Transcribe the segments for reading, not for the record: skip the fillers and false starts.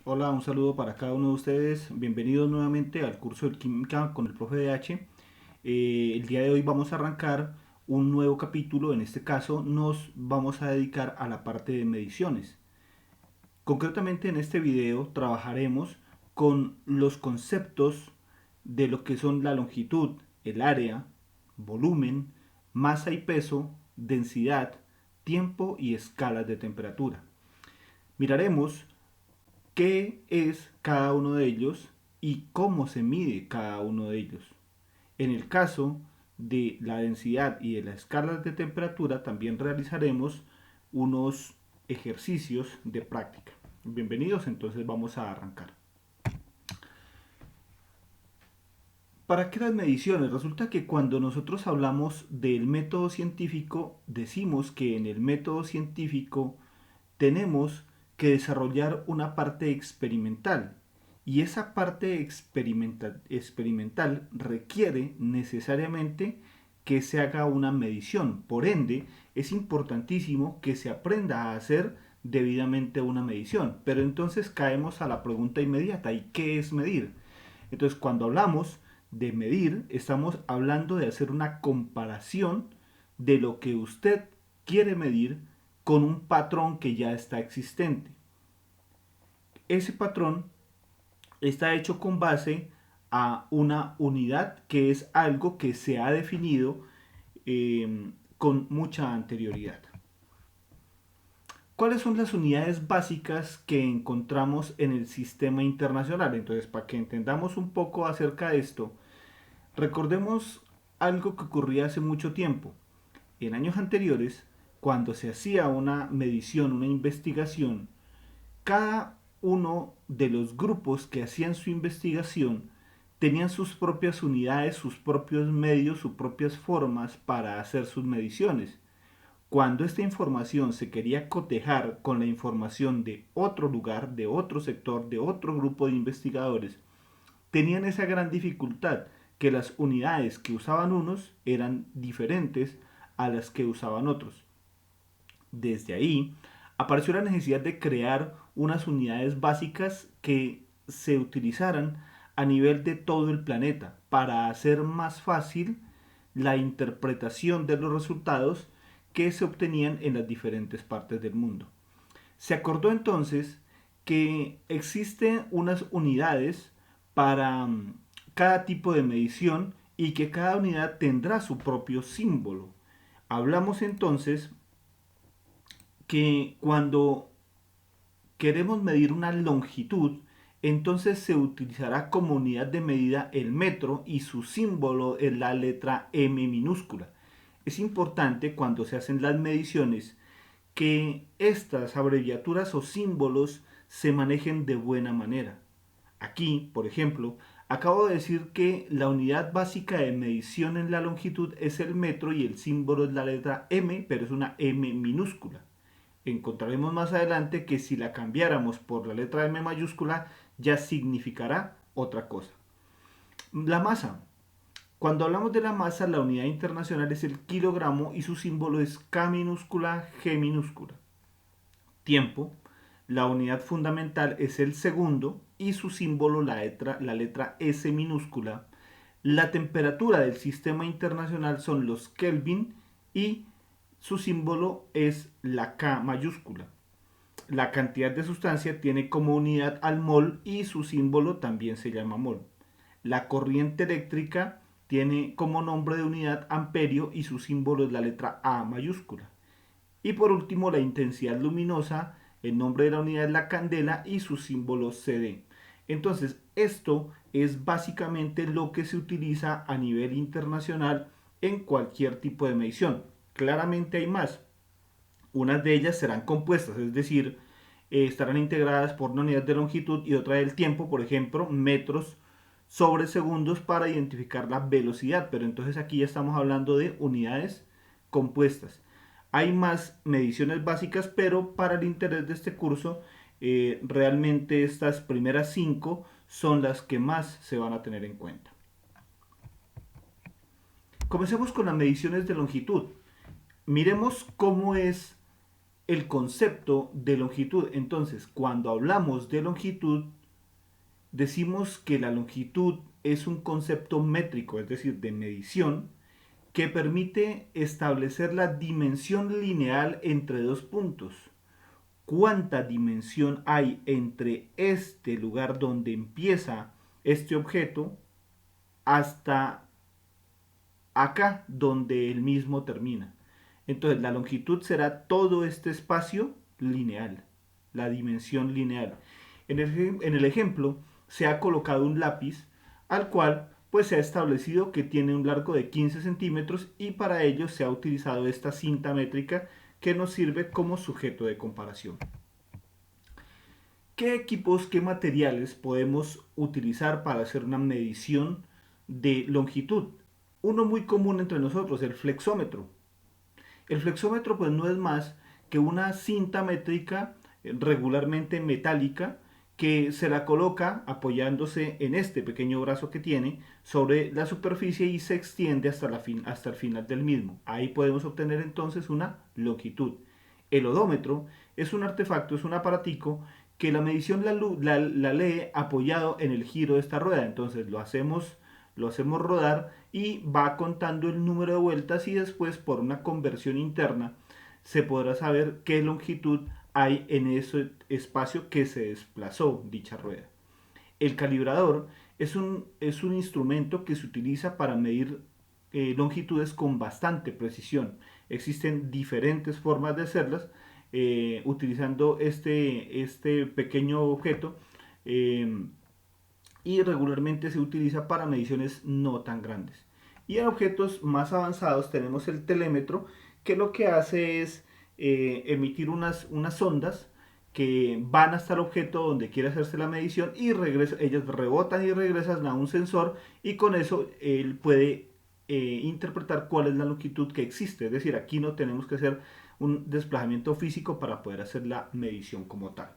Hola, un saludo para cada uno de ustedes. Bienvenidos nuevamente al curso de Química con el profe DH. El día de hoy vamos a arrancar un nuevo capítulo. En este caso nos vamos a dedicar a la parte de mediciones. Concretamente en este video trabajaremos con los conceptos de lo que son la longitud, el área, volumen, masa y peso, densidad, tiempo y escalas de temperatura. Miraremos qué es cada uno de ellos y cómo se mide cada uno de ellos. En el caso de la densidad y de las escalas de temperatura también realizaremos unos ejercicios de práctica. Bienvenidos, entonces vamos a arrancar. ¿Para qué las mediciones? Resulta que cuando nosotros hablamos del método científico, decimos que en el método científico tenemos que desarrollar una parte experimental. Y esa parte experimental requiere necesariamente que se haga una medición. Por ende, es importantísimo que se aprenda a hacer debidamente una medición. Pero entonces caemos a la pregunta inmediata: ¿y qué es medir? Entonces, cuando hablamos de medir, estamos hablando de hacer una comparación de lo que usted quiere medir con un patrón que ya está existente. Ese patrón está hecho con base a una unidad que es algo que se ha definido con mucha anterioridad. ¿Cuáles son las unidades básicas que encontramos en el sistema internacional? Entonces, para que entendamos un poco acerca de esto, recordemos algo que ocurría hace mucho tiempo. En años anteriores, cuando se hacía una medición, una investigación, cada uno de los grupos que hacían su investigación tenían sus propias unidades, sus propios medios, sus propias formas para hacer sus mediciones. Cuando esta información se quería cotejar con la información de otro lugar, de otro sector, de otro grupo de investigadores, tenían esa gran dificultad, que las unidades que usaban unos eran diferentes a las que usaban otros. Desde ahí apareció la necesidad de crear unas unidades básicas que se utilizaran a nivel de todo el planeta para hacer más fácil la interpretación de los resultados que se obtenían en las diferentes partes del mundo. Se acordó entonces que existen unas unidades para cada tipo de medición y que cada unidad tendrá su propio símbolo. Hablamos entonces que cuando queremos medir una longitud, entonces se utilizará como unidad de medida el metro y su símbolo es la letra M minúscula. Es importante cuando se hacen las mediciones que estas abreviaturas o símbolos se manejen de buena manera. Aquí, por ejemplo, acabo de decir que la unidad básica de medición en la longitud es el metro y el símbolo es la letra M, pero es una M minúscula. Encontraremos más adelante que si la cambiáramos por la letra M mayúscula ya significará otra cosa. La masa. Cuando hablamos de la masa, la unidad internacional es el kilogramo y su símbolo es K minúscula, G minúscula. Tiempo. La unidad fundamental es el segundo y su símbolo la letra S minúscula. La temperatura del sistema internacional son los Kelvin y su símbolo es la K mayúscula. La cantidad de sustancia tiene como unidad al mol y su símbolo también se llama mol. La corriente eléctrica tiene como nombre de unidad amperio y su símbolo es la letra A mayúscula. Y por último, la intensidad luminosa, el nombre de la unidad es la candela y su símbolo CD. Entonces, esto es básicamente lo que se utiliza a nivel internacional en cualquier tipo de medición. Claramente hay más. Unas de ellas serán compuestas, es decir, estarán integradas por una unidad de longitud y otra del tiempo, por ejemplo, metros sobre segundos para identificar la velocidad, pero entonces aquí ya estamos hablando de unidades compuestas. Hay más mediciones básicas, pero para el interés de este curso, realmente estas primeras 5 son las que más se van a tener en cuenta. Comencemos con las mediciones de longitud. Miremos cómo es el concepto de longitud. Entonces, cuando hablamos de longitud, decimos que la longitud es un concepto métrico, es decir, de medición, que permite establecer la dimensión lineal entre dos puntos. ¿Cuánta dimensión hay entre este lugar donde empieza este objeto hasta acá donde el mismo termina? Entonces la longitud será todo este espacio lineal, la dimensión lineal. En el ejemplo se ha colocado un lápiz al cual pues se ha establecido que tiene un largo de 15 centímetros y para ello se ha utilizado esta cinta métrica que nos sirve como sujeto de comparación. ¿Qué equipos, qué materiales podemos utilizar para hacer una medición de longitud? Uno muy común entre nosotros, el flexómetro. El flexómetro pues no es más que una cinta métrica regularmente metálica que se la coloca apoyándose en este pequeño brazo que tiene sobre la superficie y se extiende hasta el final del mismo. Ahí podemos obtener entonces una longitud. El odómetro es un artefacto, es un aparatico que la medición la lee apoyado en el giro de esta rueda. Entonces lo hacemos rodar y va contando el número de vueltas y después por una conversión interna se podrá saber qué longitud hay en ese espacio que se desplazó dicha rueda. El calibrador es un instrumento que se utiliza para medir longitudes con bastante precisión. Existen diferentes formas de hacerlas utilizando este pequeño objeto eh, y regularmente se utiliza para mediciones no tan grandes. Y en objetos más avanzados tenemos el telémetro, que lo que hace es emitir unas ondas que van hasta el objeto donde quiere hacerse la medición y ellas rebotan y regresan a un sensor y con eso él puede interpretar cuál es la longitud que existe. Es decir, aquí no tenemos que hacer un desplazamiento físico para poder hacer la medición como tal.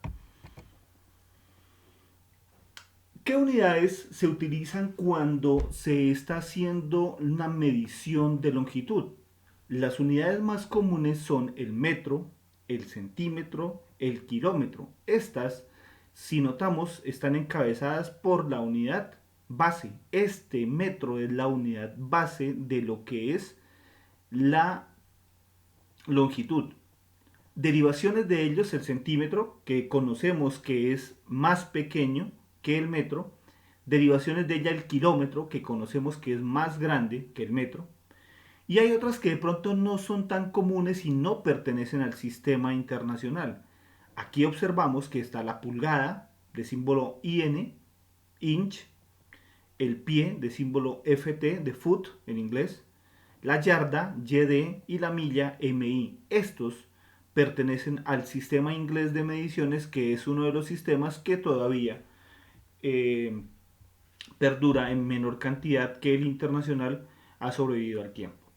¿Qué unidades se utilizan cuando se está haciendo una medición de longitud? Las unidades más comunes son el metro, el centímetro, el kilómetro. Estas, si notamos, están encabezadas por la unidad base. Este metro es la unidad base de lo que es la longitud. Derivaciones de ellos, el centímetro, que conocemos que es más pequeño que el metro. Derivaciones de ella el kilómetro, que conocemos que es más grande que el metro. Y hay otras que de pronto no son tan comunes y no pertenecen al sistema internacional. Aquí observamos que está la pulgada de símbolo IN, inch, el pie de símbolo FT, de foot en inglés, la yarda YD y la milla MI. Estos pertenecen al sistema inglés de mediciones, que es uno de los sistemas que todavía eh, perdura en menor cantidad que el internacional ha sobrevivido al tiempo.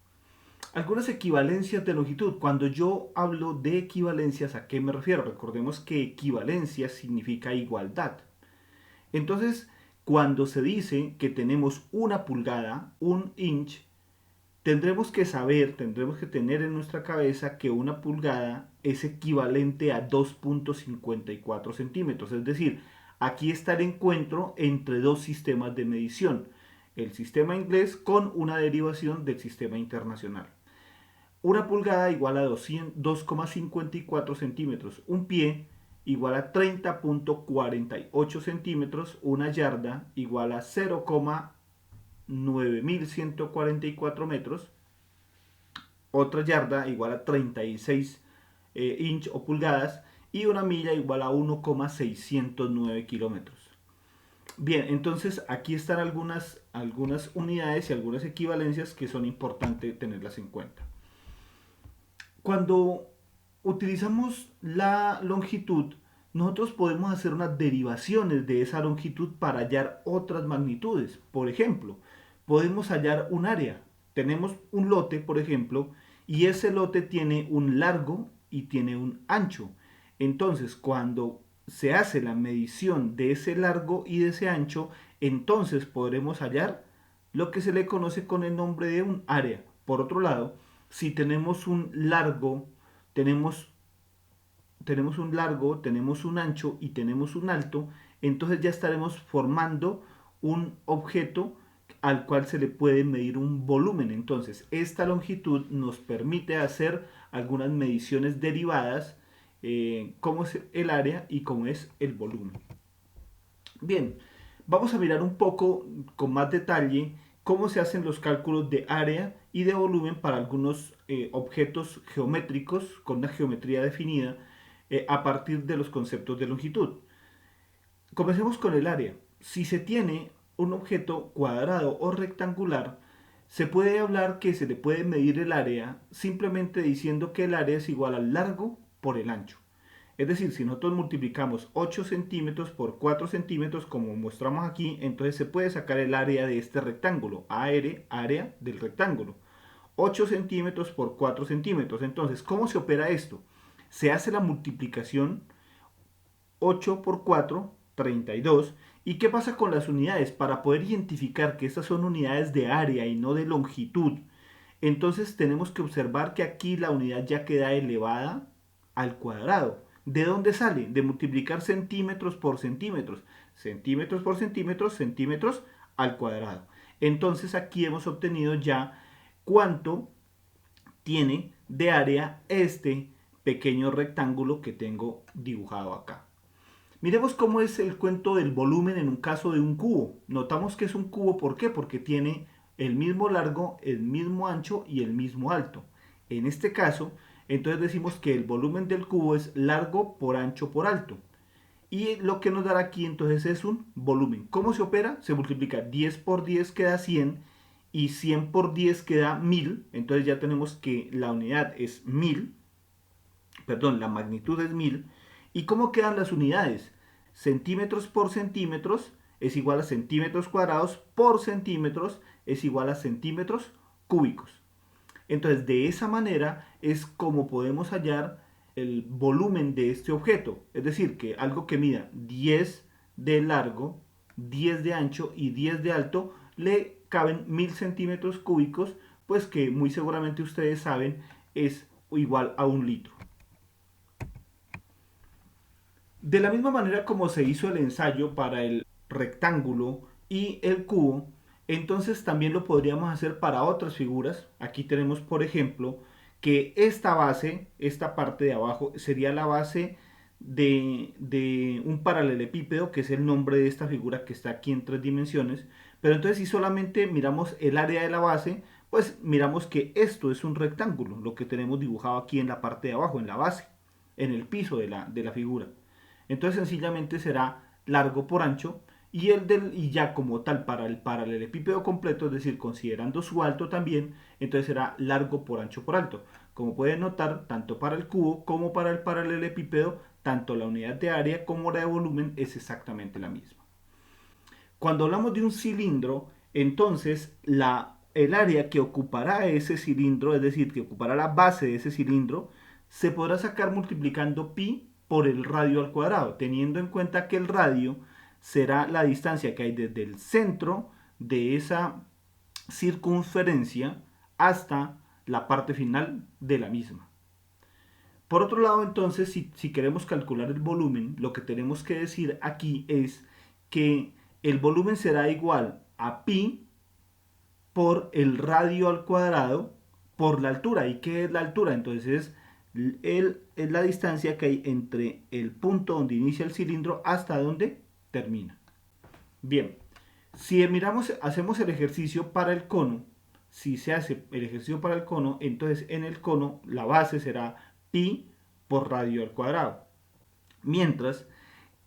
Algunas equivalencias de longitud. Cuando yo hablo de equivalencias, ¿a qué me refiero? Recordemos que equivalencia significa igualdad. Entonces, cuando se dice que tenemos una pulgada, un inch, tendremos que saber, tendremos que tener en nuestra cabeza que una pulgada es equivalente a 2.54 centímetros. Es decir, aquí está el encuentro entre dos sistemas de medición. El sistema inglés con una derivación del sistema internacional. Una pulgada igual a 2,54 centímetros. Un pie igual a 30.48 centímetros. Una yarda igual a 0,9144 metros. Otra yarda igual a 36 inch o pulgadas. Y una milla igual a 1,609 kilómetros. Bien, entonces aquí están algunas unidades y algunas equivalencias que son importantes tenerlas en cuenta. Cuando utilizamos la longitud, nosotros podemos hacer unas derivaciones de esa longitud para hallar otras magnitudes. Por ejemplo, podemos hallar un área. Tenemos un lote, por ejemplo, y ese lote tiene un largo y tiene un ancho. Entonces, cuando se hace la medición de ese largo y de ese ancho, entonces podremos hallar lo que se le conoce con el nombre de un área. Por otro lado, si tenemos un largo, tenemos tenemos un largo, tenemos un ancho y tenemos un alto, entonces ya estaremos formando un objeto al cual se le puede medir un volumen. Entonces, esta longitud nos permite hacer algunas mediciones derivadas, como es el área y cómo es el volumen. Bien, vamos a mirar un poco con más detalle cómo se hacen los cálculos de área y de volumen para algunos objetos geométricos con una geometría definida, a partir de los conceptos de longitud. Comencemos con el área. Si se tiene un objeto cuadrado o rectangular, se puede hablar que se le puede medir el área simplemente diciendo que el área es igual al largo por el ancho. Es decir, si nosotros multiplicamos 8 centímetros por 4 centímetros, como mostramos aquí, entonces se puede sacar el área de este rectángulo, área del rectángulo. 8 centímetros por 4 centímetros. Entonces, ¿cómo se opera esto? Se hace la multiplicación 8 por 4, 32. ¿Y qué pasa con las unidades? Para poder identificar que estas son unidades de área y no de longitud, entonces tenemos que observar que aquí la unidad ya queda elevada al cuadrado. ¿De dónde sale? De multiplicar centímetros por centímetros. Centímetros por centímetros, centímetros al cuadrado. Entonces aquí hemos obtenido ya cuánto tiene de área este pequeño rectángulo que tengo dibujado acá. Miremos cómo es el cuento del volumen en un caso de un cubo. Notamos que es un cubo, ¿por qué? Porque tiene el mismo largo, el mismo ancho y el mismo alto. En este caso, entonces decimos que el volumen del cubo es largo por ancho por alto. Y lo que nos dará aquí entonces es un volumen. ¿Cómo se opera? Se multiplica 10 por 10 queda 100 y 100 por 10 queda 1000. Entonces ya tenemos que la unidad es 1000, perdón, la magnitud es 1000. ¿Y cómo quedan las unidades? Centímetros por centímetros es igual a centímetros cuadrados por centímetros es igual a centímetros cúbicos. Entonces, de esa manera es como podemos hallar el volumen de este objeto. Es decir, que algo que mida 10 de largo, 10 de ancho y 10 de alto, le caben 1000 centímetros cúbicos, pues que muy seguramente ustedes saben es igual a un litro. De la misma manera como se hizo el ensayo para el rectángulo y el cubo, entonces también lo podríamos hacer para otras figuras. Aquí tenemos, por ejemplo, que esta base, esta parte de abajo, sería la base de un paralelepípedo, que es el nombre de esta figura que está aquí en 3 dimensiones. Pero entonces si solamente miramos el área de la base, pues miramos que esto es un rectángulo, lo que tenemos dibujado aquí en la parte de abajo, en la base, en el piso de la figura. Entonces sencillamente será largo por ancho y ya como tal para el paralelepípedo completo, es decir, considerando su alto también, entonces será largo por ancho por alto. Como pueden notar, tanto para el cubo como para el paralelepípedo, tanto la unidad de área como la de volumen es exactamente la misma. Cuando hablamos de un cilindro, entonces el área que ocupará ese cilindro, es decir, que ocupará la base de ese cilindro, se podrá sacar multiplicando pi por el radio al cuadrado, teniendo en cuenta que el radio será la distancia que hay desde el centro de esa circunferencia hasta la parte final de la misma. Por otro lado, entonces, si queremos calcular el volumen, lo que tenemos que decir aquí es que el volumen será igual a pi por el radio al cuadrado por la altura. ¿Y qué es la altura? Entonces es la distancia que hay entre el punto donde inicia el cilindro hasta donde termina. Bien, si miramos, hacemos el ejercicio para el cono, si se hace el ejercicio para el cono, entonces en el cono la base será pi por radio al cuadrado. Mientras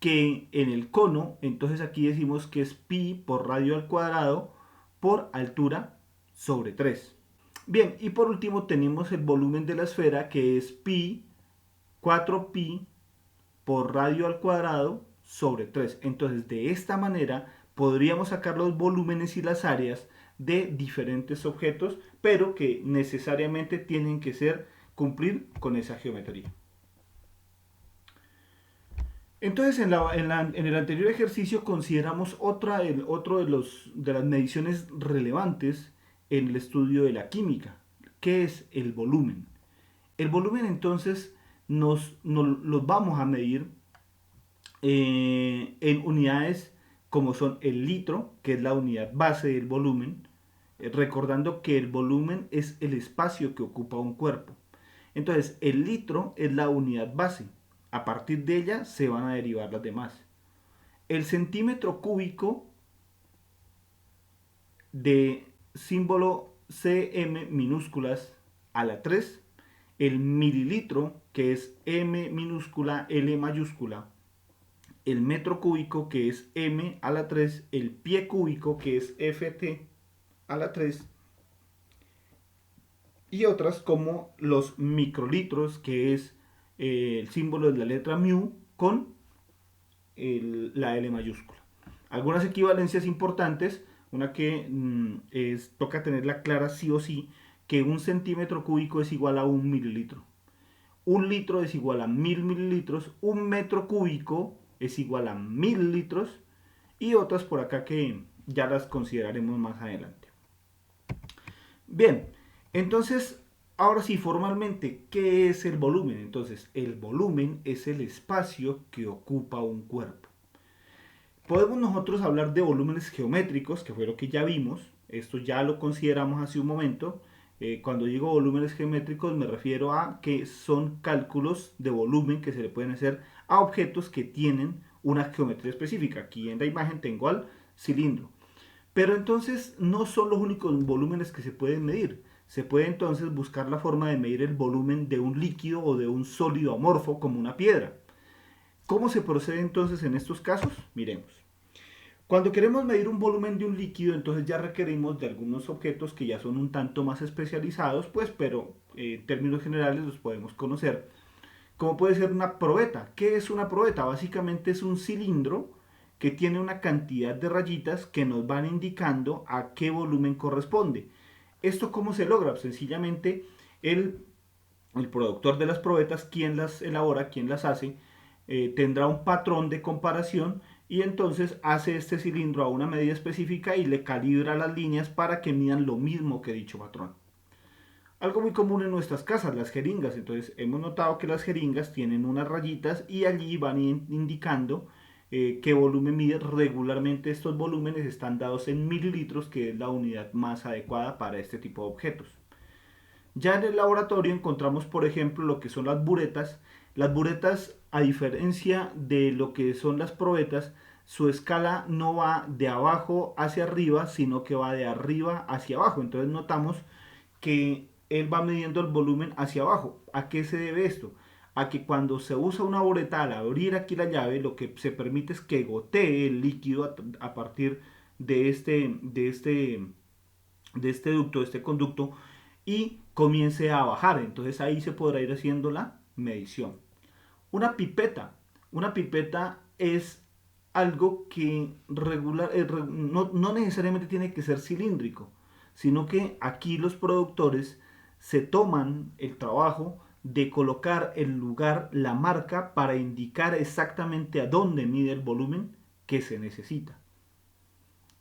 que en el cono, entonces aquí decimos que es pi por radio al cuadrado por altura sobre 3. Bien, y por último tenemos el volumen de la esfera, que es pi, 4pi por radio al cuadrado sobre 3. Entonces, de esta manera podríamos sacar los volúmenes y las áreas de diferentes objetos, pero que necesariamente tienen que cumplir con esa geometría. Entonces, en el anterior ejercicio consideramos otro de las mediciones relevantes en el estudio de la química, que es el volumen. El volumen entonces los vamos a medir en unidades como son el litro, que es la unidad base del volumen, recordando que el volumen es el espacio que ocupa un cuerpo. Entonces, el litro es la unidad base. A partir de ella se van a derivar las demás. El centímetro cúbico de símbolo cm minúsculas a la 3, el mililitro, que es m minúscula, l mayúscula, el metro cúbico, que es m a la 3, el pie cúbico, que es ft a la 3, y otras como los microlitros, que es el símbolo de la letra mu con la L mayúscula. Algunas equivalencias importantes, una que toca tenerla clara sí o sí, que un centímetro cúbico es igual a un mililitro. Un litro es igual a 1000 mililitros, un metro cúbico es igual a 1000 litros, y otras por acá que ya las consideraremos más adelante. Bien, entonces, ahora sí, formalmente, ¿qué es el volumen? Entonces, el volumen es el espacio que ocupa un cuerpo. Podemos nosotros hablar de volúmenes geométricos, que fue lo que ya vimos. Esto ya lo consideramos hace un momento. Cuando digo volúmenes geométricos me refiero a que son cálculos de volumen que se le pueden hacer a objetos que tienen una geometría específica. Aquí en la imagen tengo al cilindro. Pero entonces no son los únicos volúmenes que se pueden medir. Se puede entonces buscar la forma de medir el volumen de un líquido o de un sólido amorfo como una piedra. ¿Cómo se procede entonces en estos casos? Miremos. Cuando queremos medir un volumen de un líquido, entonces ya requerimos de algunos objetos que ya son un tanto más especializados, pues, pero en términos generales los podemos conocer. Como puede ser una probeta. ¿Qué es una probeta? Básicamente es un cilindro que tiene una cantidad de rayitas que nos van indicando a qué volumen corresponde. ¿Esto cómo se logra? Sencillamente el productor de las probetas, quien las elabora, quien las hace, tendrá un patrón de comparación y entonces hace este cilindro a una medida específica y le calibra las líneas para que midan lo mismo que dicho patrón. Algo muy común en nuestras casas, las jeringas. Entonces hemos notado que las jeringas tienen unas rayitas y allí van indicando qué volumen mide. Regularmente estos volúmenes están dados en mililitros, que es la unidad más adecuada para este tipo de objetos. Ya en el laboratorio encontramos, por ejemplo, lo que son las buretas. Las buretas, a diferencia de lo que son las probetas, su escala no va de abajo hacia arriba, sino que va de arriba hacia abajo. Entonces notamos que él va midiendo el volumen hacia abajo. ¿A qué se debe esto? A que cuando se usa una bureta, al abrir aquí la llave, lo que se permite es que gotee el líquido a partir de este ducto, de este conducto, y comience a bajar. Entonces ahí se podrá ir haciendo la medición. Una pipeta. Una pipeta es algo que no necesariamente tiene que ser cilíndrico, sino que aquí los productores se toman el trabajo de colocar el lugar, la marca, para indicar exactamente a dónde mide el volumen que se necesita.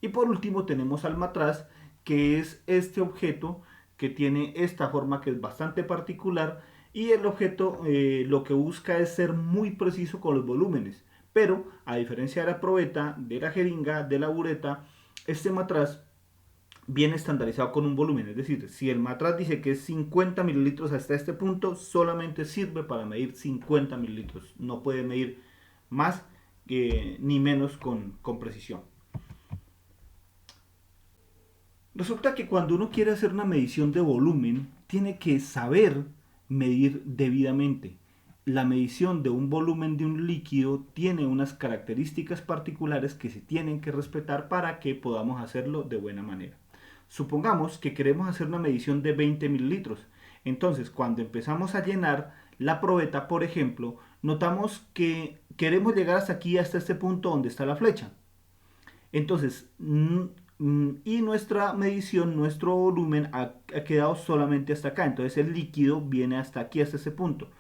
Y por último tenemos al matraz, que es este objeto que tiene esta forma que es bastante particular, y el objeto lo que busca es ser muy preciso con los volúmenes. Pero a diferencia de la probeta, de la jeringa, de la bureta, este matraz viene estandarizado con un volumen. Es decir, si el matraz dice que es 50 mililitros hasta este punto, solamente sirve para medir 50 mililitros. No puede medir más ni menos con precisión. Resulta que cuando uno quiere hacer una medición de volumen, tiene que saber medir debidamente. La medición de un volumen de un líquido tiene unas características particulares que se tienen que respetar para que podamos hacerlo de buena manera. Supongamos que queremos hacer una medición de 20 mililitros. Entonces, cuando empezamos a llenar la probeta, por ejemplo, notamos que queremos llegar hasta aquí, hasta este punto donde está la flecha. Entonces, y nuestra medición, nuestro volumen ha quedado solamente hasta acá. Entonces el líquido viene hasta aquí, hasta ese punto.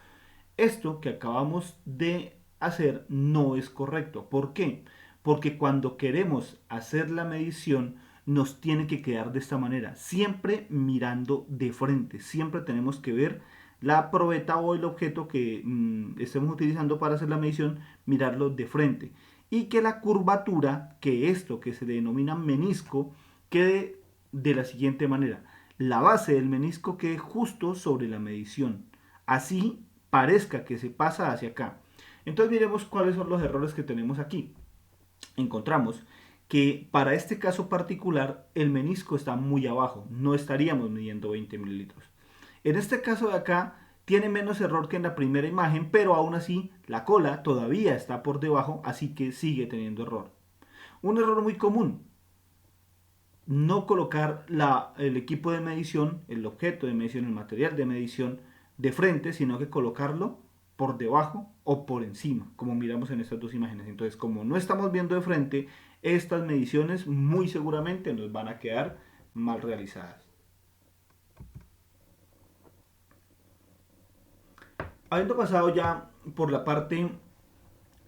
Esto que acabamos de hacer no es correcto. ¿Por qué? Porque cuando queremos hacer la medición nos tiene que quedar de esta manera, siempre mirando de frente. Siempre tenemos que ver la probeta o el objeto que estemos utilizando para hacer la medición, mirarlo de frente. Y que la curvatura, que esto que se denomina menisco, quede de la siguiente manera. La base del menisco quede justo sobre la medición. Así parezca que se pasa hacia acá. Entonces miremos cuáles son los errores que tenemos aquí. Encontramos que para este caso particular el menisco está muy abajo, no estaríamos midiendo 20 mililitros. En este caso de acá tiene menos error que en la primera imagen, pero aún así la cola todavía está por debajo, así que sigue teniendo error. Un error muy común, no colocar el equipo de medición, el objeto de medición, el material de medición de frente, sino que colocarlo por debajo o por encima, como miramos en estas dos imágenes. Entonces, como no estamos viendo de frente, estas mediciones muy seguramente nos van a quedar mal realizadas. Habiendo pasado ya por la parte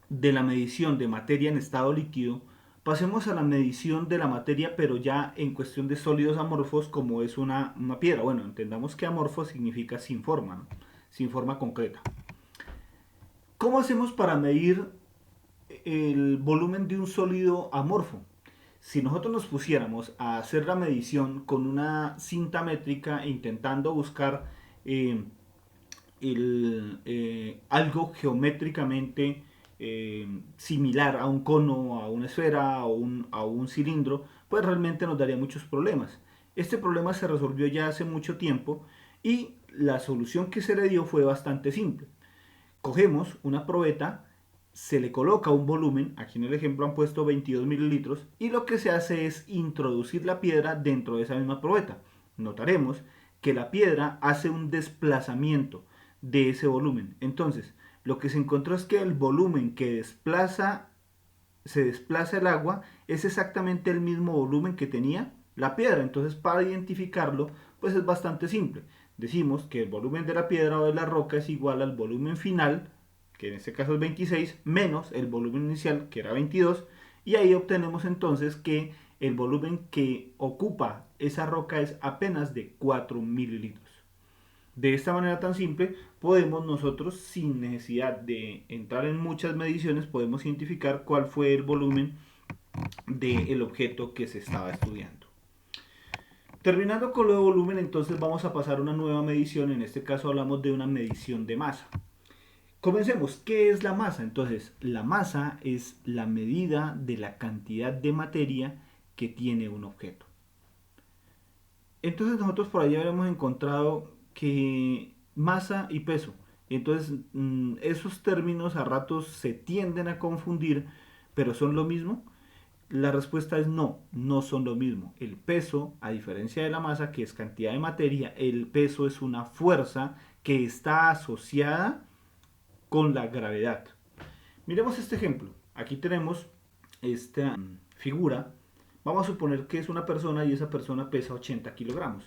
de la medición de materia en estado líquido, pasemos a la medición de la materia, pero ya en cuestión de sólidos amorfos, como es una piedra. Bueno, entendamos que amorfo significa sin forma, ¿no? Sin forma concreta. ¿Cómo hacemos para medir el volumen de un sólido amorfo? Si nosotros nos pusiéramos a hacer la medición con una cinta métrica intentando buscar algo geométricamente similar a un cono, a una esfera, a un cilindro, pues realmente nos daría muchos problemas. Este problema se resolvió ya hace mucho tiempo y la solución que se le dio fue bastante simple. Cogemos una probeta, se le coloca un volumen, aquí en el ejemplo han puesto 22 mililitros, y lo que se hace es introducir la piedra dentro de esa misma probeta. Notaremos que la piedra hace un desplazamiento de ese volumen. Entonces, lo que se encontró es que el volumen que se desplaza el agua es exactamente el mismo volumen que tenía la piedra. Entonces, para identificarlo, pues es bastante simple. Decimos que el volumen de la piedra o de la roca es igual al volumen final, que en este caso es 26, menos el volumen inicial, que era 22, y ahí obtenemos entonces que el volumen que ocupa esa roca es apenas de 4 mililitros. De esta manera tan simple podemos nosotros, sin necesidad de entrar en muchas mediciones, podemos identificar cuál fue el volumen del objeto que se estaba estudiando. Terminando con lo de volumen, entonces vamos a pasar a una nueva medición. En este caso hablamos de una medición de masa. Comencemos. ¿Qué es la masa? Entonces, la masa es la medida de la cantidad de materia que tiene un objeto. Entonces nosotros por allá habíamos encontrado que masa y peso. Entonces esos términos a ratos se tienden a confundir, pero ¿son lo mismo? La respuesta es no, no son lo mismo. El peso, a diferencia de la masa, que es cantidad de materia, el peso es una fuerza que está asociada con la gravedad. Miremos este ejemplo. Aquí tenemos esta figura. Vamos a suponer que es una persona y esa persona pesa 80 kilogramos.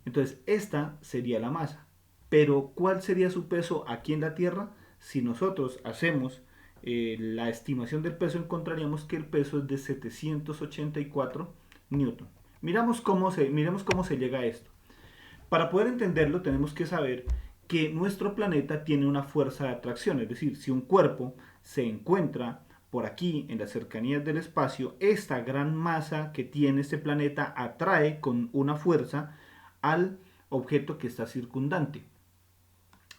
Entonces, esta sería la masa. Pero, ¿cuál sería su peso aquí en la Tierra? Si nosotros hacemos la estimación del peso, encontraríamos que el peso es de 784 newton. Miremos cómo se llega a esto. Para poder entenderlo, tenemos que saber que nuestro planeta tiene una fuerza de atracción. Es decir, si un cuerpo se encuentra por aquí, en las cercanías del espacio, esta gran masa que tiene este planeta atrae con una fuerza al objeto que está circundante.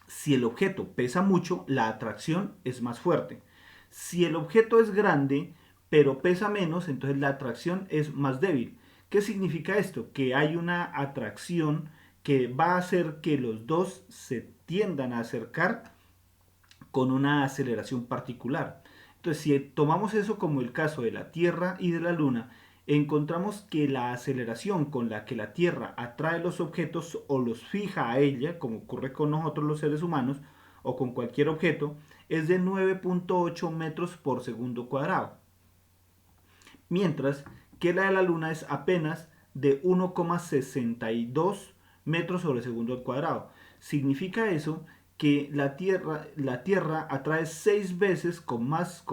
Si el objeto pesa mucho, la atracción es más fuerte. Si el objeto es grande, pero pesa menos, entonces la atracción es más débil. ¿Qué significa esto? Que hay una atracción que va a hacer que los dos se tiendan a acercar con una aceleración particular. Entonces, si tomamos eso como el caso de la Tierra y de la Luna, encontramos que la aceleración con la que la Tierra atrae los objetos o los fija a ella, como ocurre con nosotros los seres humanos, o con cualquier objeto, es de 9.8 metros por segundo cuadrado. Mientras que la de la Luna es apenas de 1,62 metros sobre segundo al cuadrado. Significa eso que la Tierra atrae 6 veces con más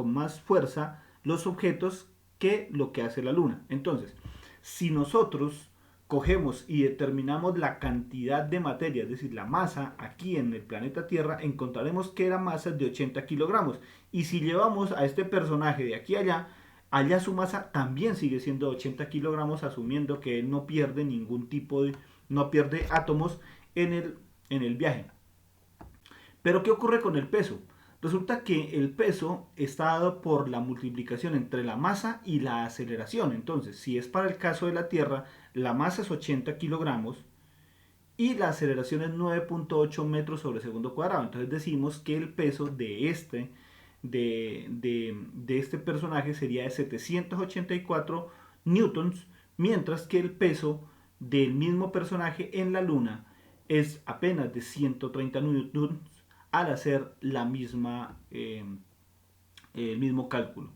fuerza los objetos que lo que hace la Luna. Entonces, si nosotros cogemos y determinamos la cantidad de materia, es decir, la masa aquí en el planeta Tierra, encontraremos que la masa es de 80 kilogramos. Y si llevamos a este personaje de aquí a allá, allá su masa también sigue siendo 80 kilogramos, asumiendo que él no pierde ningún tipo de, no pierde átomos en el viaje. Pero ¿qué ocurre con el peso? Resulta que el peso está dado por la multiplicación entre la masa y la aceleración. Entonces, si es para el caso de la Tierra, la masa es 80 kilogramos y la aceleración es 9.8 metros sobre segundo cuadrado. Entonces decimos que el peso de este personaje sería de 784 newtons, mientras que el peso del mismo personaje en la Luna es apenas de 130 newtons al hacer el mismo cálculo.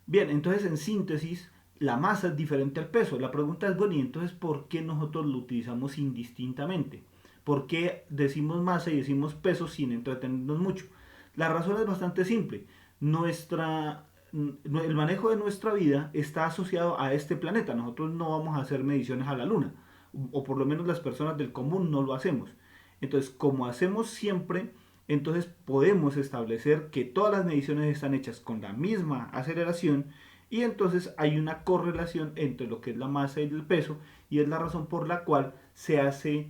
Bien, entonces en síntesis, la masa es diferente al peso. La pregunta es, bueno, ¿y entonces por qué nosotros lo utilizamos indistintamente? ¿Por qué decimos masa y decimos peso sin entretenernos mucho? La razón es bastante simple. El manejo de nuestra vida está asociado a este planeta. Nosotros no vamos a hacer mediciones a la Luna, o por lo menos las personas del común no lo hacemos. Entonces, como hacemos siempre, entonces podemos establecer que todas las mediciones están hechas con la misma aceleración y entonces hay una correlación entre lo que es la masa y el peso, y es la razón por la cual se hace,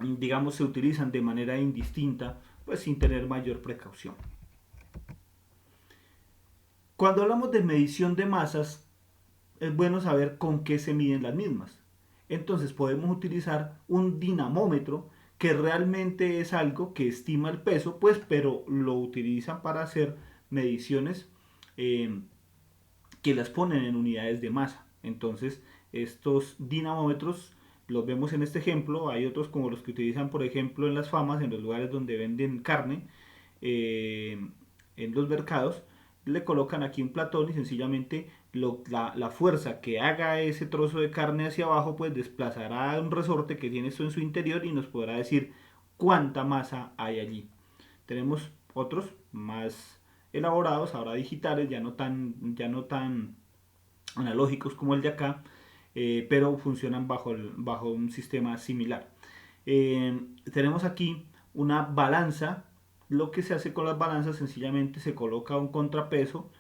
digamos, se utilizan de manera indistinta, pues sin tener mayor precaución. Cuando hablamos de medición de masas, es bueno saber con qué se miden las mismas. Entonces podemos utilizar un dinamómetro, que realmente es algo que estima el peso, pues, pero lo utilizan para hacer mediciones eh, que las ponen en unidades de masa. Entonces, estos dinamómetros los vemos en este ejemplo. Hay otros como los que utilizan, por ejemplo, en las famas, en los lugares donde venden carne, eh, en los mercados. Le colocan aquí un platón y sencillamente la fuerza que haga ese trozo de carne hacia abajo, pues desplazará un resorte que tiene esto en su interior y nos podrá decir cuánta masa hay allí. Tenemos otros más elaborados, ahora digitales, ya no tan analógicos como el de acá, pero funcionan bajo un sistema similar. Tenemos aquí una balanza. Lo que se hace con las balanzas, sencillamente se coloca un contrapeso.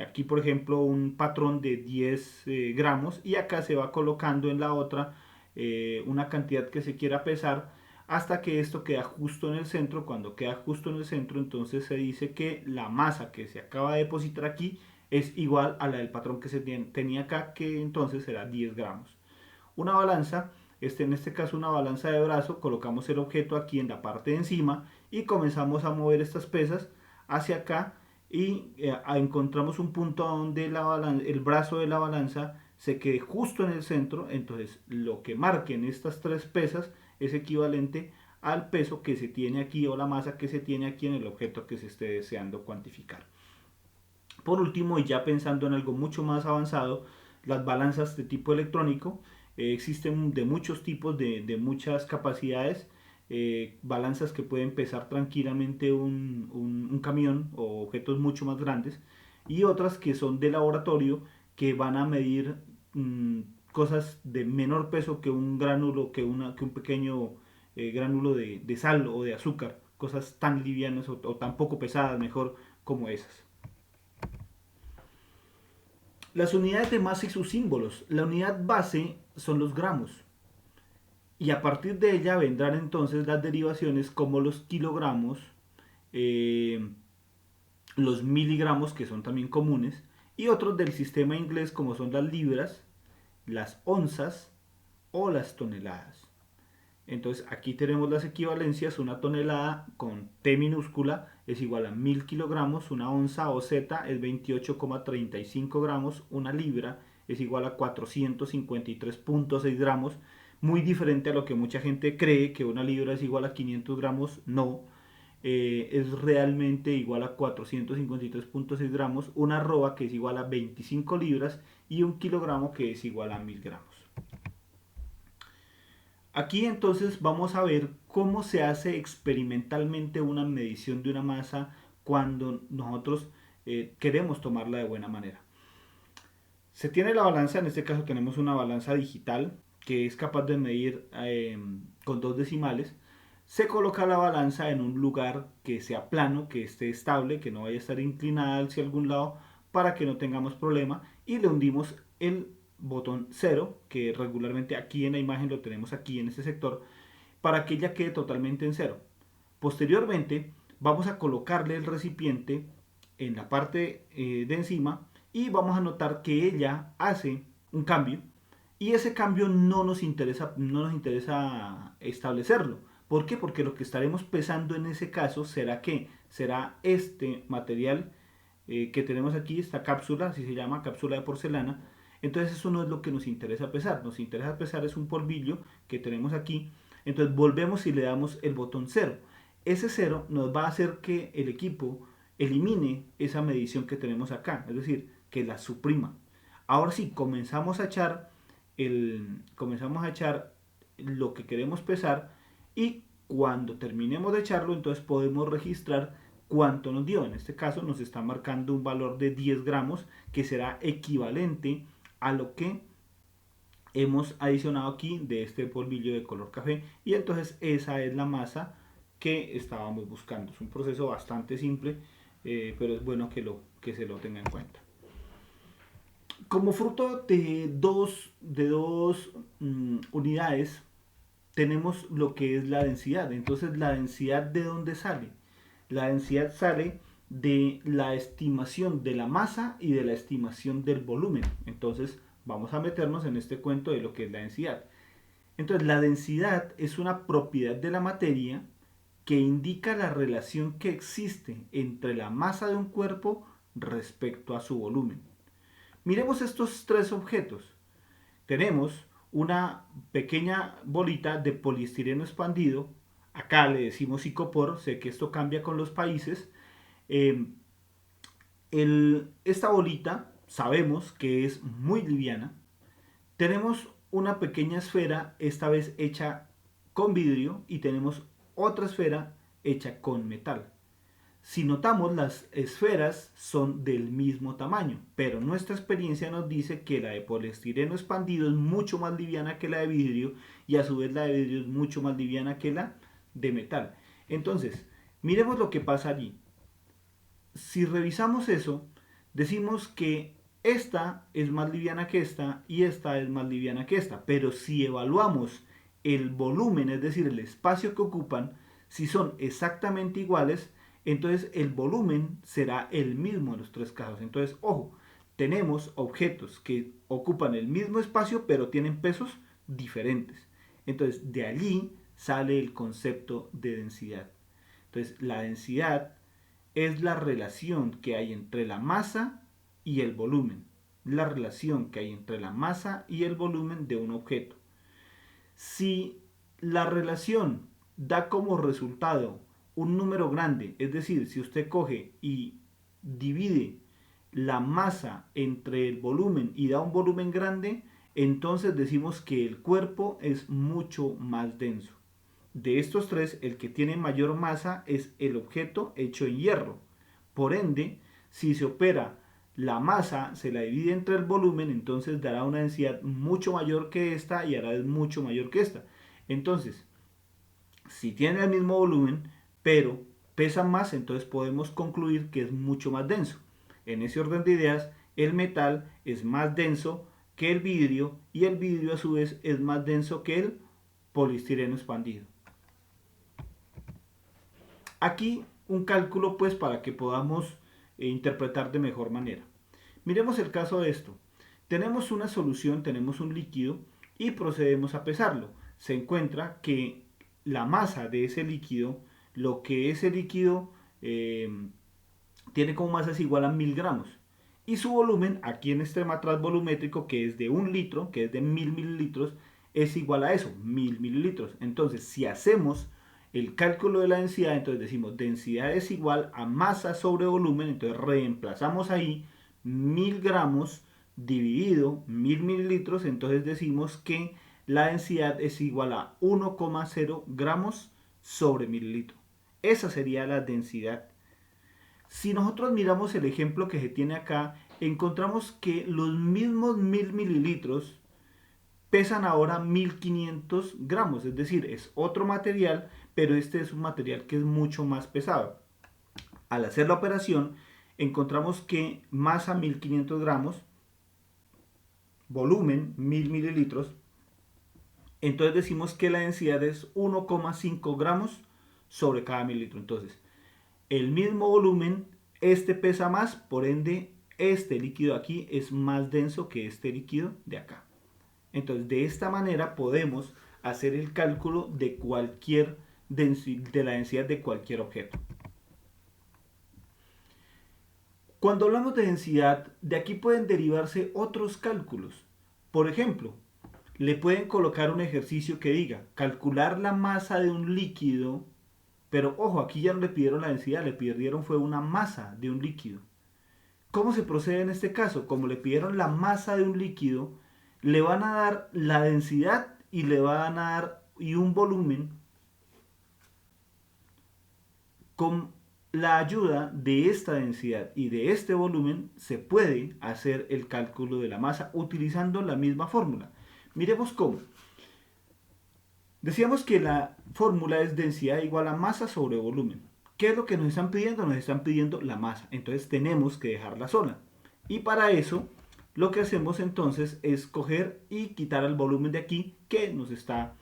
Aquí, por ejemplo, un patrón de 10 gramos, y acá se va colocando en la otra una cantidad que se quiera pesar, hasta que esto queda justo en el centro. Cuando queda justo en el centro, entonces se dice que la masa que se acaba de depositar aquí es igual a la del patrón que se tenía acá, que entonces será 10 gramos. Una balanza, en este caso una balanza de brazo, colocamos el objeto aquí en la parte de encima y comenzamos a mover estas pesas hacia acá, y encontramos un punto donde el brazo de la balanza se quede justo en el centro. Entonces lo que marquen estas tres pesas es equivalente al peso que se tiene aquí, o la masa que se tiene aquí en el objeto que se esté deseando cuantificar. Por último, y ya pensando en algo mucho más avanzado, las balanzas de tipo electrónico. Existen de muchos tipos, de muchas capacidades. Balanzas que pueden pesar tranquilamente un camión o objetos mucho más grandes, y otras que son de laboratorio, que van a medir mmm, cosas de menor peso que un gránulo, que un pequeño gránulo de sal o de azúcar, cosas tan livianas o tan poco pesadas, mejor, como esas. Las unidades de masa y sus símbolos. La unidad base son los gramos, y a partir de ella vendrán entonces las derivaciones como los kilogramos, eh, los miligramos, que son también comunes, y otros del sistema inglés como son las libras, las onzas o las toneladas. Entonces aquí tenemos las equivalencias. Una tonelada con T minúscula es igual a 1000 kilogramos, una onza o Z es 28,35 gramos, una libra es igual a 453,6 gramos. Muy diferente a lo que mucha gente cree, que una libra es igual a 500 gramos. No, es realmente igual a 453,6 gramos, una arroba que es igual a 25 libras y un kilogramo que es igual a 1000 gramos. Aquí entonces vamos a ver cómo se hace experimentalmente una medición de una masa cuando nosotros queremos tomarla de buena manera. Se tiene la balanza, en este caso tenemos una balanza digital que es capaz de medir con dos decimales. Se coloca la balanza en un lugar que sea plano, que esté estable, que no vaya a estar inclinada hacia algún lado para que no tengamos problema, y le hundimos el botón 0, que regularmente aquí en la imagen lo tenemos aquí en este sector, para que ella quede totalmente en cero. Posteriormente vamos a colocarle el recipiente en la parte de encima y vamos a notar que ella hace un cambio y ese cambio no nos interesa establecerlo. ¿Por qué? Porque lo que estaremos pesando en ese caso será ¿qué? Será este material que tenemos aquí, esta cápsula, así se llama, cápsula de porcelana. Entonces eso no es lo que nos interesa pesar. Nos interesa pesar es un polvillo que tenemos aquí. Entonces volvemos y le damos el botón 0. Ese 0 nos va a hacer que el equipo elimine esa medición que tenemos acá, es decir, que la suprima. Ahora sí, comenzamos a echar lo que queremos pesar y cuando terminemos de echarlo, entonces podemos registrar cuánto nos dio. En este caso nos está marcando un valor de 10 gramos que será equivalente a lo que hemos adicionado aquí de este polvillo de color café y entonces esa es la masa que estábamos buscando. Es un proceso bastante simple, pero es bueno que se lo tenga en cuenta. Como fruto de dos unidades tenemos lo que es la densidad. Entonces, ¿la densidad de dónde sale? La densidad sale de la estimación de la masa y de la estimación del volumen. Entonces, vamos a meternos en este cuento de lo que es la densidad. Entonces, la densidad es una propiedad de la materia que indica la relación que existe entre la masa de un cuerpo respecto a su volumen. Miremos estos tres objetos. Tenemos una pequeña bolita de poliestireno expandido. Acá le decimos icopor, sé que esto cambia con los países. Eh, esta bolita sabemos que es muy liviana. Tenemos una pequeña esfera, esta vez hecha con vidrio, y tenemos otra esfera hecha con metal. Si notamos, las esferas son del mismo tamaño, pero nuestra experiencia nos dice que la de poliestireno expandido es mucho más liviana que la de vidrio y a su vez la de vidrio es mucho más liviana que la de metal. Entonces, miremos lo que pasa allí. Si revisamos eso, decimos que esta es más liviana que esta y esta es más liviana que esta, pero si evaluamos el volumen, es decir, el espacio que ocupan, si son exactamente iguales, entonces el volumen será el mismo en los tres casos. Entonces, ojo, tenemos objetos que ocupan el mismo espacio pero tienen pesos diferentes. Entonces, de allí sale el concepto de densidad. Entonces, la densidad es la relación que hay entre la masa y el volumen. La relación que hay entre la masa y el volumen de un objeto. Si la relación da como resultado un número grande, es decir, si usted coge y divide la masa entre el volumen y da un volumen grande, entonces decimos que el cuerpo es mucho más denso. De estos tres, el que tiene mayor masa es el objeto hecho en hierro. Por ende, si se opera la masa, se la divide entre el volumen, entonces dará una densidad mucho mayor que esta y hará mucho mayor que esta. Entonces, si tiene el mismo volumen, pero pesa más, entonces podemos concluir que es mucho más denso. En ese orden de ideas, el metal es más denso que el vidrio y el vidrio a su vez es más denso que el poliestireno expandido. Aquí un cálculo pues para que podamos interpretar de mejor manera. Miremos el caso de esto. Tenemos una solución, tenemos un líquido y procedemos a pesarlo. Se encuentra que la masa de ese líquido, lo que ese líquido tiene como masa es igual a 1000 gramos. Y su volumen, aquí en este matraz volumétrico, que es de 1 litro, que es de 1000 mililitros, es igual a eso, 1000 mililitros. Entonces, si hacemos el cálculo de la densidad, entonces decimos densidad es igual a masa sobre volumen, entonces reemplazamos ahí 1000 gramos dividido 1000 mililitros, entonces decimos que la densidad es igual a 1,0 gramos sobre mililitro. Esa sería la densidad. Si nosotros miramos el ejemplo que se tiene acá, encontramos que los mismos 1000 mililitros pesan ahora 1500 gramos, es decir, es otro material, pero este es un material que es mucho más pesado. Al hacer la operación, encontramos que masa 1500 gramos, volumen 1000 mililitros, entonces decimos que la densidad es 1,5 gramos sobre cada mililitro. Entonces, el mismo volumen, este pesa más, por ende, este líquido aquí es más denso que este líquido de acá. Entonces, de esta manera podemos hacer el cálculo de de la densidad de cualquier objeto. Cuando hablamos de densidad, de aquí pueden derivarse otros cálculos. Por ejemplo, le pueden colocar un ejercicio que diga calcular la masa de un líquido, pero ojo, aquí ya no le pidieron la densidad, le pidieron fue una masa de un líquido. ¿Cómo se procede en este caso? Como le pidieron la masa de un líquido, le van a dar la densidad y le van a dar y un volumen. Con la ayuda de esta densidad y de este volumen se puede hacer el cálculo de la masa utilizando la misma fórmula. Miremos cómo. Decíamos que la fórmula es densidad igual a masa sobre volumen. ¿Qué es lo que nos están pidiendo? Nos están pidiendo la masa. Entonces tenemos que dejarla sola. Y para eso lo que hacemos entonces es coger y quitar el volumen de aquí que nos está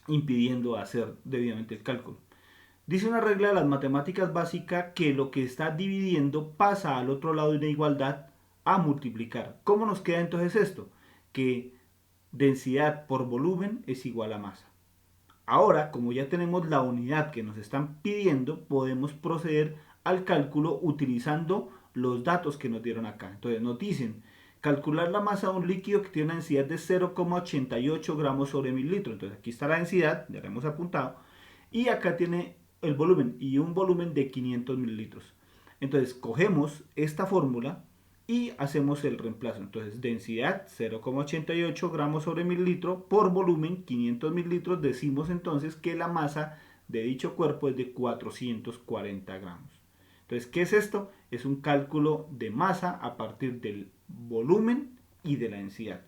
impidiendo hacer debidamente el cálculo. Dice una regla de las matemáticas básicas que lo que está dividiendo pasa al otro lado de una igualdad a multiplicar. ¿Cómo nos queda entonces esto? Que densidad por volumen es igual a masa. Ahora, como ya tenemos la unidad que nos están pidiendo, podemos proceder al cálculo utilizando los datos que nos dieron acá. Entonces nos dicen calcular la masa de un líquido que tiene una densidad de 0,88 gramos sobre mililitro. Entonces aquí está la densidad, ya la hemos apuntado, y acá tiene el volumen y un volumen de 500 mililitros. Entonces cogemos esta fórmula y hacemos el reemplazo. Entonces densidad 0,88 gramos sobre mililitro por volumen 500 mililitros. Decimos entonces que la masa de dicho cuerpo es de 440 gramos. Entonces, ¿qué es esto? Es un cálculo de masa a partir del volumen y de la densidad.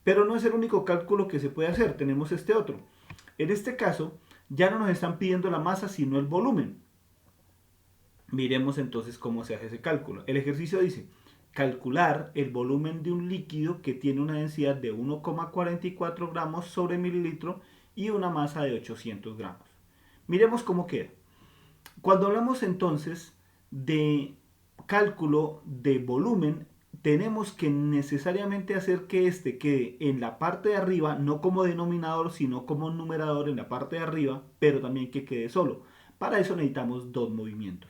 Pero no es el único cálculo que se puede hacer, tenemos este otro. En este caso, ya no nos están pidiendo la masa, sino el volumen. Miremos entonces cómo se hace ese cálculo. El ejercicio dice, calcular el volumen de un líquido que tiene una densidad de 1,44 gramos sobre mililitro y una masa de 800 gramos. Miremos cómo queda. Cuando hablamos entonces de cálculo de volumen, tenemos que necesariamente hacer que este quede en la parte de arriba, no como denominador, sino como numerador en la parte de arriba, pero también que quede solo. Para eso necesitamos dos movimientos.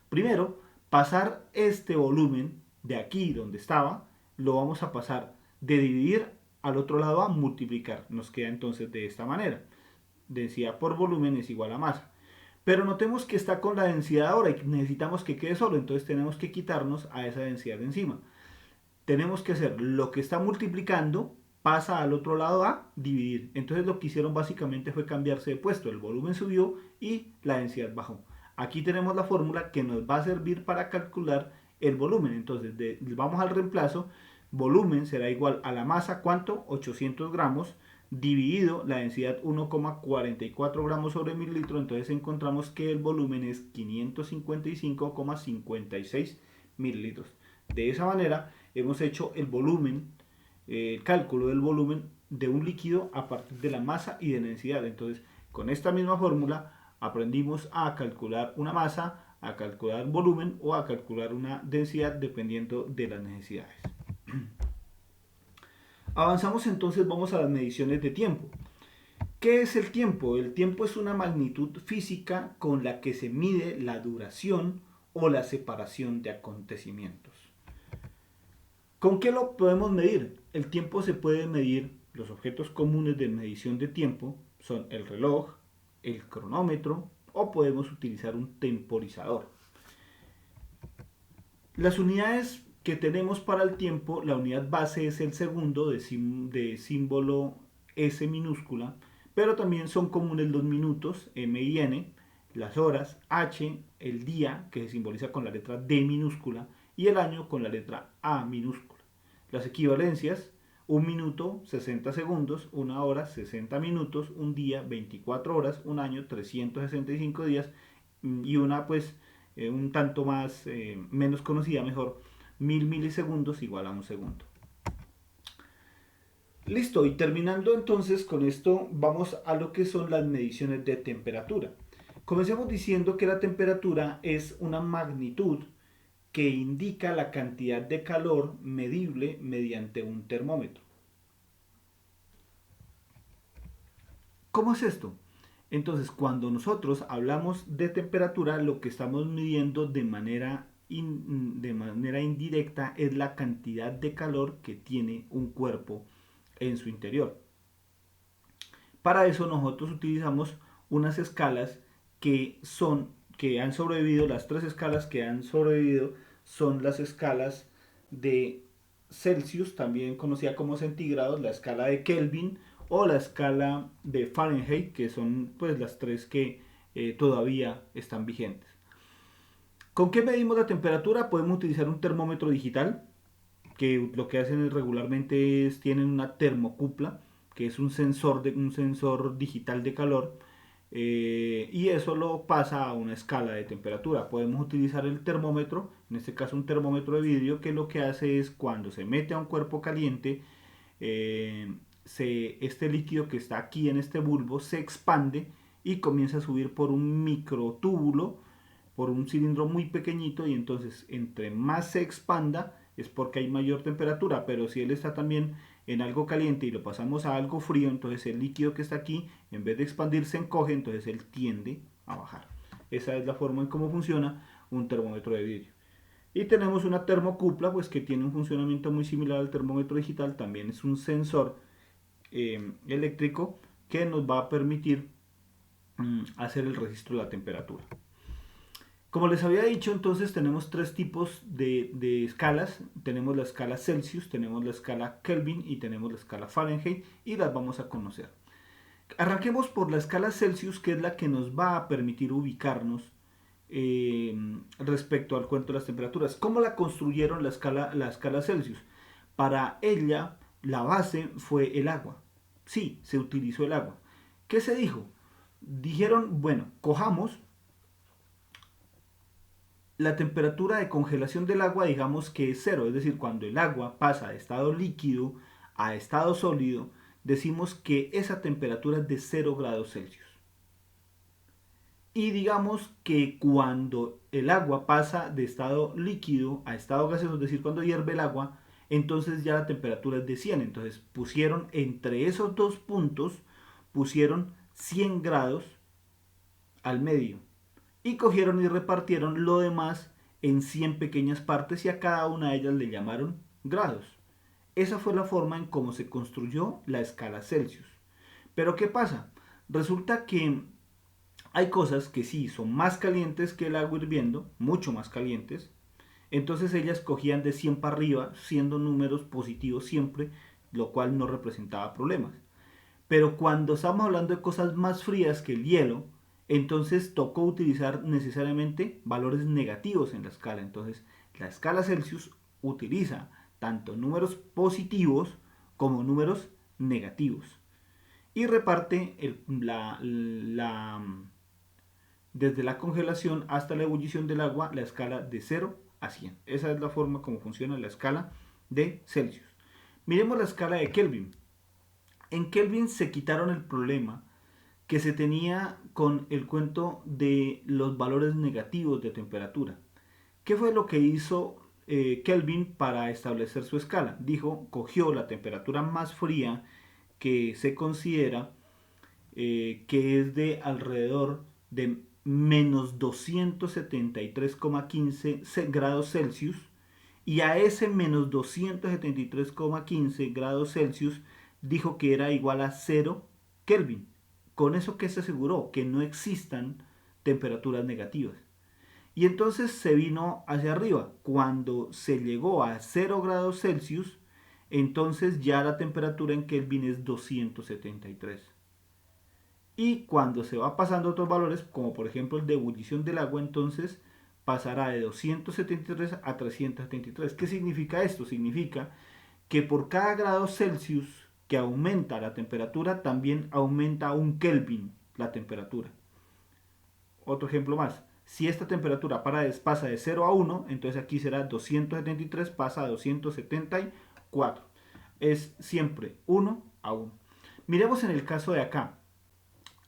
Primero, pasar este volumen de aquí donde estaba, lo vamos a pasar de dividir al otro lado a multiplicar. Nos queda entonces de esta manera. Densidad por volumen es igual a masa. Pero notemos que está con la densidad ahora y necesitamos que quede solo, entonces tenemos que quitarnos a esa densidad de encima. Tenemos que hacer lo que está multiplicando, pasa al otro lado a dividir. Entonces lo que hicieron básicamente fue cambiarse de puesto, el volumen subió y la densidad bajó. Aquí tenemos la fórmula que nos va a servir para calcular el volumen. Entonces vamos al reemplazo, volumen será igual a la masa, ¿cuánto? 800 gramos dividido la densidad 1,44 gramos sobre mililitro, entonces encontramos que el volumen es 555,56 mililitros. De esa manera hemos hecho el volumen, el cálculo del volumen de un líquido a partir de la masa y de la densidad. Entonces, con esta misma fórmula aprendimos a calcular una masa, a calcular volumen o a calcular una densidad dependiendo de las necesidades. Avanzamos entonces, vamos a las mediciones de tiempo. ¿Qué es el tiempo? El tiempo es una magnitud física con la que se mide la duración o la separación de acontecimientos. ¿Con qué lo podemos medir? El tiempo se puede medir, los objetos comunes de medición de tiempo son el reloj, el cronómetro o podemos utilizar un temporizador. Las unidades que tenemos para el tiempo, la unidad base es el segundo de símbolo S minúscula, pero también son comunes los minutos, M y N, las horas, H, el día, que se simboliza con la letra D minúscula, y el año con la letra A minúscula. Las equivalencias: un minuto 60 segundos, una hora 60 minutos, un día 24 horas, un año 365 días y una pues un tanto más menos conocida, mejor, 1000 milisegundos igual a un segundo. Listo, y terminando entonces con esto, vamos a lo que son las mediciones de temperatura. Comencemos diciendo que la temperatura es una magnitud que indica la cantidad de calor medible mediante un termómetro. ¿Cómo es esto? Entonces, cuando nosotros hablamos de temperatura, lo que estamos midiendo de manera indirecta es la cantidad de calor que tiene un cuerpo en su interior. Para eso nosotros utilizamos unas escalas que han sobrevivido. Las tres escalas que han sobrevivido son las escalas de Celsius, también conocida como centígrados, la escala de Kelvin o la escala de Fahrenheit, que son pues las tres que todavía están vigentes. ¿Con qué medimos la temperatura? Podemos utilizar un termómetro digital, que lo que hacen regularmente es tienen una termocupla, que es un sensor digital de calor, y eso lo pasa a una escala de temperatura. Podemos utilizar el termómetro, en este caso un termómetro de vidrio, que lo que hace es cuando se mete a un cuerpo caliente, este líquido que está aquí en este bulbo se expande y comienza a subir por un microtúbulo, por un cilindro muy pequeñito, y entonces entre más se expanda es porque hay mayor temperatura, pero si él está también en algo caliente y lo pasamos a algo frío, entonces el líquido que está aquí, en vez de expandir, se encoge, entonces él tiende a bajar. Esa es la forma en cómo funciona un termómetro de vidrio. Y tenemos una termocupla, pues que tiene un funcionamiento muy similar al termómetro digital, también es un sensor eléctrico que nos va a permitir hacer el registro de la temperatura. Como les había dicho, entonces tenemos tres tipos de escalas. Tenemos la escala Celsius, tenemos la escala Kelvin y tenemos la escala Fahrenheit, y las vamos a conocer. Arranquemos por la escala Celsius, que es la que nos va a permitir ubicarnos respecto al cuento de las temperaturas. ¿Cómo la construyeron la escala Celsius? Para ella, la base fue el agua. Sí, se utilizó el agua. ¿Qué se dijo? Dijeron, bueno, cojamos la temperatura de congelación del agua, digamos que es cero, es decir, cuando el agua pasa de estado líquido a estado sólido, decimos que esa temperatura es de 0 grados Celsius. Y digamos que cuando el agua pasa de estado líquido a estado gaseoso, es decir, cuando hierve el agua, entonces ya la temperatura es de 100. Entonces pusieron entre esos dos puntos, pusieron 100 grados al medio. Y cogieron y repartieron lo demás en 100 pequeñas partes y a cada una de ellas le llamaron grados. Esa fue la forma en cómo se construyó la escala Celsius. Pero ¿qué pasa? Resulta que hay cosas que sí son más calientes que el agua hirviendo, mucho más calientes. Entonces ellas cogían de 100 para arriba, siendo números positivos siempre, lo cual no representaba problemas. Pero cuando estamos hablando de cosas más frías que el hielo, entonces tocó utilizar necesariamente valores negativos en la escala. Entonces la escala Celsius utiliza tanto números positivos como números negativos. Y reparte desde la congelación hasta la ebullición del agua la escala de 0 a 100. Esa es la forma como funciona la escala de Celsius. Miremos la escala de Kelvin. En Kelvin se quitaron el problema que se tenía con el cuento de los valores negativos de temperatura. ¿Qué fue lo que hizo Kelvin para establecer su escala? Cogió la temperatura más fría que se considera, que es de alrededor de menos 273,15 grados Celsius, y a ese menos 273,15 grados Celsius dijo que era igual a 0 Kelvin. Con eso, que se aseguró que no existan temperaturas negativas. Y entonces se vino hacia arriba. Cuando se llegó a 0 grados Celsius, entonces ya la temperatura en Kelvin es 273. Y cuando se va pasando a otros valores, como por ejemplo el de ebullición del agua, entonces pasará de 273 a 373. ¿Qué significa esto? Significa que por cada grado Celsius que aumenta la temperatura, también aumenta un Kelvin la temperatura. Otro ejemplo más. Si esta temperatura pasa de 0 a 1, entonces aquí será 273, pasa a 274. Es siempre 1 a 1. Miremos en el caso de acá.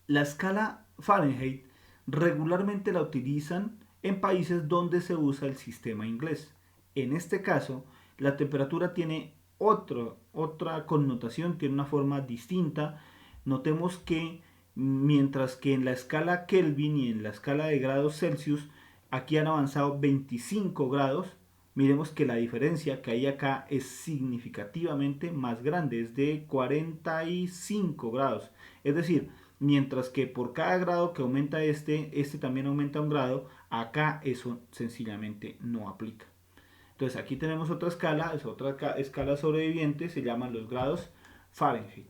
La escala Fahrenheit regularmente la utilizan en países donde se usa el sistema inglés. En este caso, la temperatura tiene otra connotación, tiene una forma distinta. Notemos que mientras que en la escala Kelvin y en la escala de grados Celsius, aquí han avanzado 25 grados, miremos que la diferencia que hay acá es significativamente más grande, es de 45 grados. Es decir, mientras que por cada grado que aumenta este también aumenta un grado, acá eso sencillamente no aplica. Entonces aquí tenemos otra escala, es otra escala sobreviviente, se llaman los grados Fahrenheit.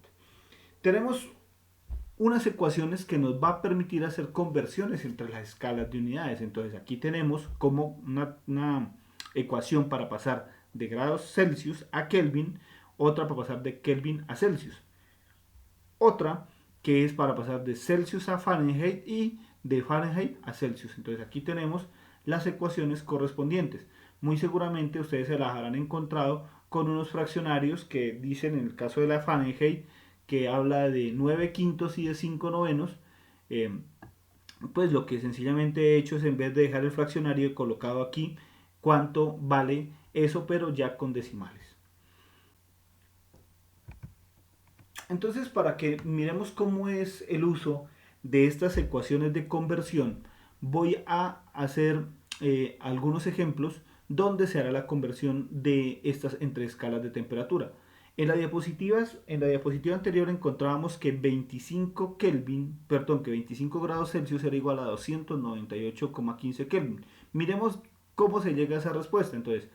Tenemos unas ecuaciones que nos va a permitir hacer conversiones entre las escalas de unidades. Entonces aquí tenemos como una ecuación para pasar de grados Celsius a Kelvin, otra para pasar de Kelvin a Celsius, otra que es para pasar de Celsius a Fahrenheit y de Fahrenheit a Celsius. Entonces aquí tenemos las ecuaciones correspondientes. Muy seguramente ustedes se las habrán encontrado con unos fraccionarios que dicen, en el caso de la Fahrenheit, que habla de 9 quintos y de 5 novenos. Pues lo que sencillamente he hecho es, en vez de dejar el fraccionario, he colocado aquí cuánto vale eso, pero ya con decimales. Entonces, para que miremos cómo es el uso de estas ecuaciones de conversión, voy a hacer algunos ejemplos donde se hará la conversión de estas entre escalas de temperatura. En la diapositiva anterior encontrábamos que 25 grados Celsius era igual a 298,15 Kelvin. Miremos cómo se llega a esa respuesta. Entonces,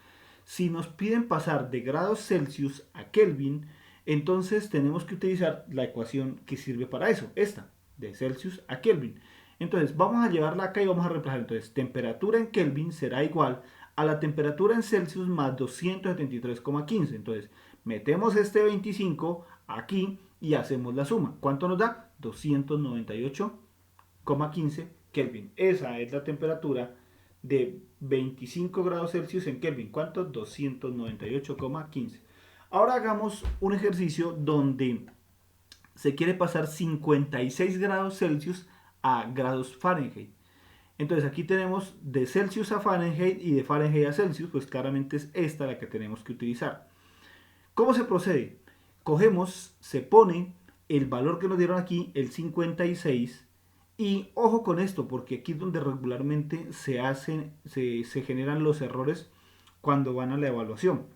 si nos piden pasar de grados Celsius a Kelvin, entonces tenemos que utilizar la ecuación que sirve para eso, esta, de Celsius a Kelvin. Entonces vamos a llevarla acá y vamos a reemplazar. Entonces temperatura en Kelvin será igual a la temperatura en Celsius más 273,15. Entonces metemos este 25 aquí y hacemos la suma. ¿Cuánto nos da? 298,15 Kelvin. Esa es la temperatura de 25 grados Celsius en Kelvin. ¿Cuánto? 298,15. Ahora hagamos un ejercicio donde se quiere pasar 56 grados Celsius a grados Fahrenheit. Entonces aquí tenemos de Celsius a Fahrenheit y de Fahrenheit a Celsius, pues claramente es esta la que tenemos que utilizar. ¿Cómo se procede? Cogemos, se pone el valor que nos dieron aquí, el 56, y ojo con esto, porque aquí es donde regularmente se generan los errores cuando van a la evaluación.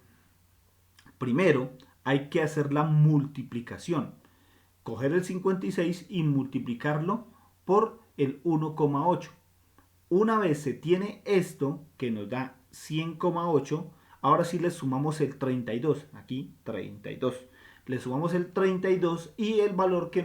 Primero hay que hacer la multiplicación. Coger el 56 y multiplicarlo por el 1,8. Una vez se tiene esto, que nos da 100,8, ahora sí le sumamos el 32. Aquí 32. Le sumamos el 32 y el valor que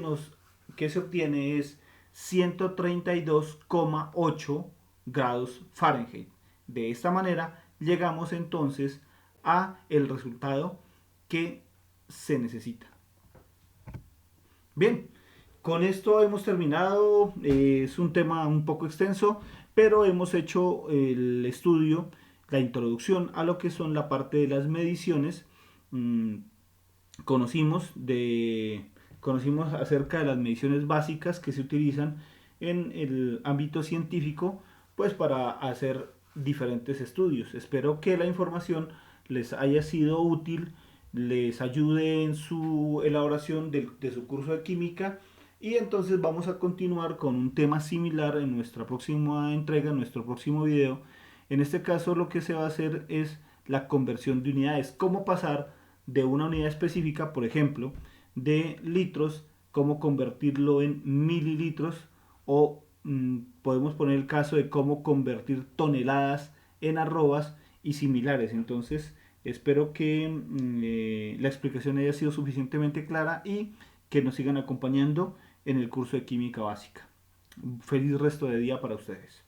se obtiene es 132,8 grados Fahrenheit. De esta manera llegamos entonces a el resultado que se necesita. Bien, con esto hemos terminado. Es un tema un poco extenso, pero hemos hecho el estudio, la introducción a lo que son la parte de las mediciones. Conocimos acerca de las mediciones básicas que se utilizan en el ámbito científico, pues para hacer diferentes estudios. Espero que la información les haya sido útil, les ayude en su elaboración de su curso de química, y entonces vamos a continuar con un tema similar en nuestra próxima entrega, en nuestro próximo video. En este caso lo que se va a hacer es la conversión de unidades, cómo pasar de una unidad específica, por ejemplo, de litros, cómo convertirlo en mililitros, o podemos poner el caso de cómo convertir toneladas en arrobas y similares. Entonces espero que la explicación haya sido suficientemente clara y que nos sigan acompañando en el curso de química básica. Feliz resto de día para ustedes.